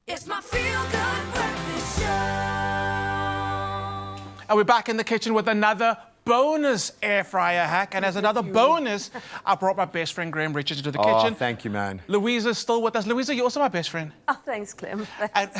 It's my feel-good breakfast show. And we're back in the kitchen with another bonus air fryer hack. And as another bonus, I brought my best friend Graham Richards into the kitchen. Thank you, man. Louisa's still with us. Louisa, you're also my best friend. Oh, thanks, Clem. And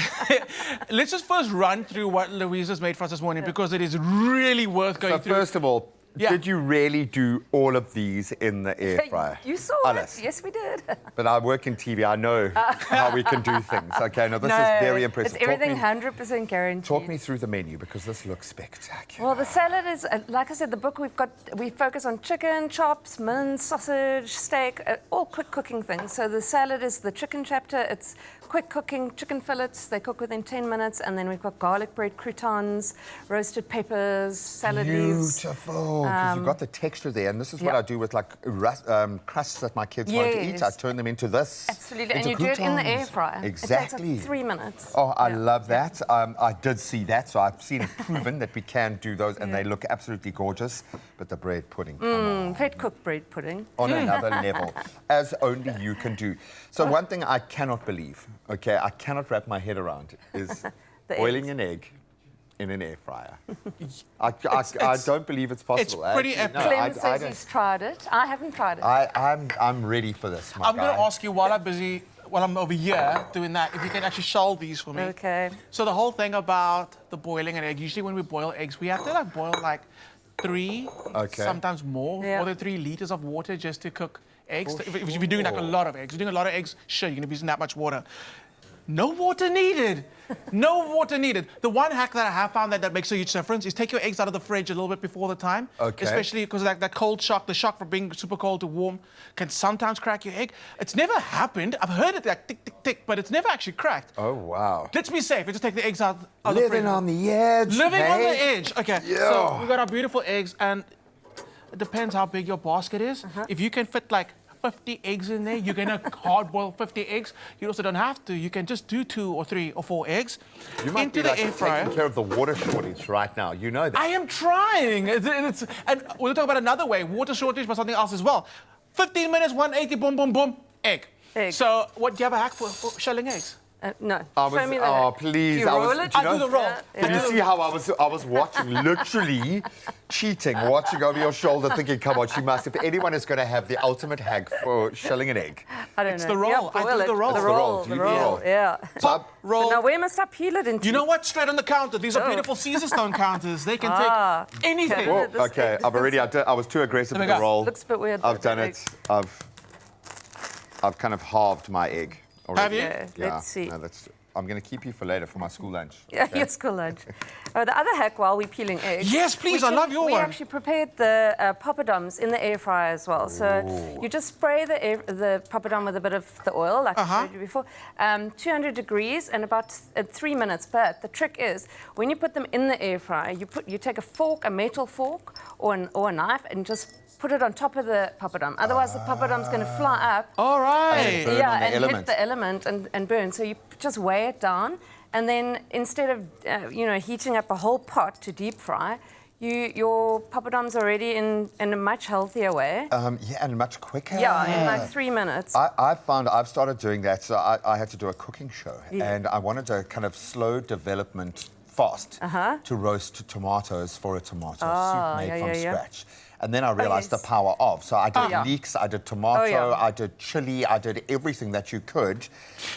let's just first run through what Louisa's made for us this morning because it is really worth going through. First of all, did you really do all of these in the air fryer? You saw Honest. it. Yes, we did. But I work in TV. I know how we can do things. Okay, no, this is very impressive. It's everything 100% guaranteed. Talk me through the menu because this looks spectacular. Well, the salad is, like I said, the book we focus on chicken, chops, mince, sausage, steak, all quick cooking things. So the salad is the chicken chapter. It's quick cooking chicken fillets. They cook within 10 minutes. And then we've got garlic bread croutons, roasted peppers, salad leaves. Beautiful. Because you've got the texture there. And this is what I do with like crusts that my kids want to eat. I turn them into this. Absolutely. And you do it in the air fryer. Exactly. It takes like 3 minutes. Oh, I love that. I did see that. So I've seen it proven that we can do those. And they look absolutely gorgeous. But the bread pudding, come on. Fat cooked bread pudding. On another level, as only you can do. So one thing I cannot believe, okay, I cannot wrap my head around is boiling an egg in an air fryer. I don't believe it's possible. It's pretty epic. Clem says he's tried it. I haven't tried it. I'm ready for this, my I'm guy. going to ask you while I'm over here doing that, if you can actually shell these for me. Okay. So the whole thing about the boiling an egg, usually when we boil eggs, we have to like boil like 3, sometimes more, more than 3 liters of water just to cook eggs. If you're doing like a lot of eggs, sure, you're going to be using that much water. No water needed. No water needed. The one hack that I have found that makes a huge difference is take your eggs out of the fridge a little bit before the time. Okay. Especially because that cold shock, the shock from being super cold to warm can sometimes crack your egg. It's never happened. I've heard it like tick, tick, tick, but it's never actually cracked. Oh, wow. Let's be safe and just take the eggs out of the fridge. Living on the edge, Living on the edge. Okay, Yeah. so we've got our beautiful eggs, and it depends how big your basket is. If you can fit like 50 eggs in there, you're going to hard boil 50 eggs. You also don't have to. You can just do 2 or 3 or 4 eggs You might into be like the air fryer. taking care of the water shortage right now. You know that. I am trying. And we'll talk about another way, water shortage, but something else as well. 15 minutes, 180, boom, boom, boom, egg. So what do you have a hack for shelling eggs? No. Show me the oh, hack. please. Do you roll it? I do the roll. Can you see how I was watching, literally cheating, watching over your shoulder, thinking, come on, she must. If anyone is going to have the ultimate hack for shelling an egg. I don't know. It's the roll. Yeah, I do the roll. The It's the roll. roll. Do The you do the roll. roll? Yeah. Pop, roll. Now, where must I peel it into? You know what? Straight on the counter. These are beautiful Caesar stone counters. They can take anything. Whoa. Okay, I was too aggressive with There we the go. roll. Looks a bit weird. I've done it. I've kind of halved my egg already. Have you? Okay, Yeah. let's see. No, I'm going to keep you for later for my school lunch. Yeah, okay? your school lunch. The other hack while we're peeling eggs. Yes, please, I love your we one. We actually prepared the poppadoms in the air fryer as well. So you just spray the poppadom with a bit of the oil, like I showed you before, 200 degrees and about 3 minutes. But the trick is, when you put them in the air fryer, you take a fork, a metal fork, or a knife, and just put it on top of the poppadom. Otherwise, the poppadom's going to fly up. All right. Burn on the and element. hit the element and burn. So you just weigh it down, and then instead of heating up a whole pot to deep fry, your poppadom's already in a much healthier way. Yeah, and much quicker. Yeah, in like 3 minutes. I've started doing that. So I had to do a cooking show, and I wanted a kind of slow development fast to roast tomatoes for a tomato soup made from scratch. And then I realized the power of. So I did leeks, I did tomato, I did chili, I did everything that you could.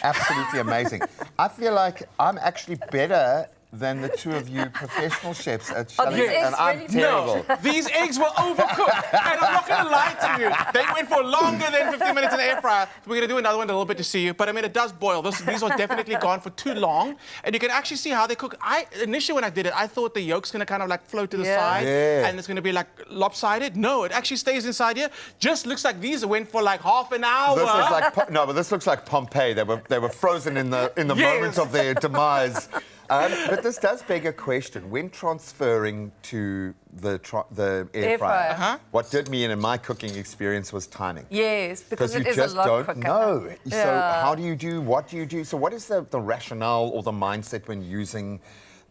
Absolutely amazing. I feel like I'm actually better than the two of you professional chefs at shelling, and I'm really terrible. No, these eggs were overcooked, and I'm not going to lie to you. They went for longer than 15 minutes in the air fryer. We're going to do another one in a little bit to see you, but I mean, it does boil. These are definitely gone for too long, and you can actually see how they cook. Initially, when I did it, I thought the yolk's going to kind of like float to the side, and it's going to be like lopsided. No, it actually stays inside here. Just looks like these went for like half an hour. This is like but this looks like Pompeii. They were frozen in the moment of their demise. But this does beg a question. When transferring to the air fryer, what did me in my cooking experience was timing. Yes, because you it is just a lot don't quicker. know. So how do you do? What do you do? So what is the rationale or the mindset when using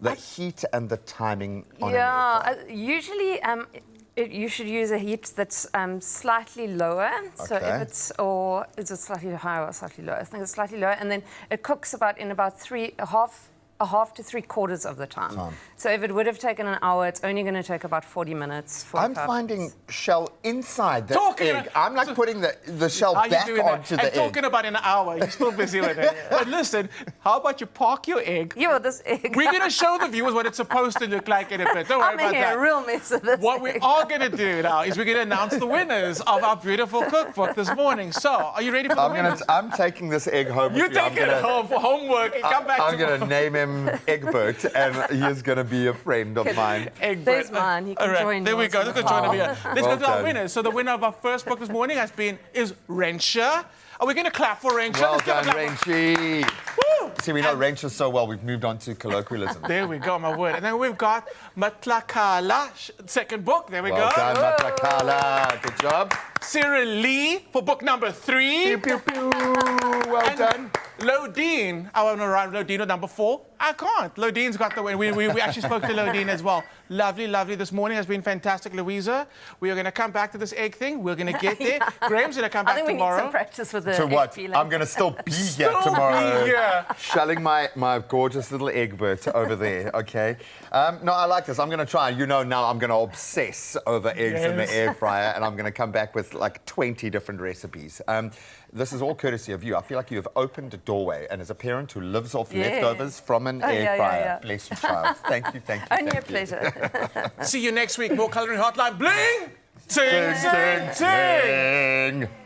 the heat and the timing on an air fryer? Usually you should use a heat that's slightly lower. So Okay. if it's, or is it slightly higher or slightly lower? I think it's slightly lower, and then it cooks in about a half to 3/4 of the time. So if it would have taken an hour, it's only going to take about 40 minutes. I'm 45 finding minutes. shell inside the Talking egg. I'm like putting the shell How you back doing onto that? the And egg. talking about in an hour, you're still busy with it. But listen, how about you park your egg? Yeah, well, this egg. We're going to show the viewers what it's supposed to look like in a bit. Don't worry I'm about making that. a real mess of this. What we egg. are going to do now is we're going to announce the winners of our beautiful cookbook this morning. So, are you ready for the winners? I'm taking this egg home You with me. take it home for homework and come back I'm tomorrow. going to name him Egbert, and he's going to be a friend of mine. Egbert. There's mine. He can All right, join there we yours go. in Let's the go join call. over here. Let's Well go to our done. winners. So the winner of our first book this morning is Rensha. Are we going to clap for Rensha? Well Let's give a done, clap. Renchi. Woo! See, we know Renchi so well, we've moved on to colloquialism. There we go, my word. And then we've got Matlakala, second book. There we Well go. done, Matlakala. Good job. Cyril Lee for book number 3. Pew, pew, pew. Well And done. Lodine, I want to write Lodine number 4. I can't. Lodine's got the win. We actually spoke to Lodine as well. Lovely, lovely. This morning has been fantastic, Louisa. We are going to come back to this egg thing. We're going to get there. Graham's going to come I back think we need tomorrow. some practice with the To egg what? peeling. I'm going to still be here Still tomorrow. be here. Shelling my gorgeous little Egbert over there, okay? No, I like this. I'm going to try. You know now I'm going to obsess over eggs in the Yes. air fryer, and I'm going to come back with like 20 different recipes. This is all courtesy of you. I feel like you have opened a doorway, and as a parent who lives off Yeah. leftovers from an Oh, air yeah, fryer, yeah. bless you, child. Thank you, thank you, Only a thank you. pleasure. See you next week. More Colouring Hotline. Bling! Ting, ting, ting! Ding, ding.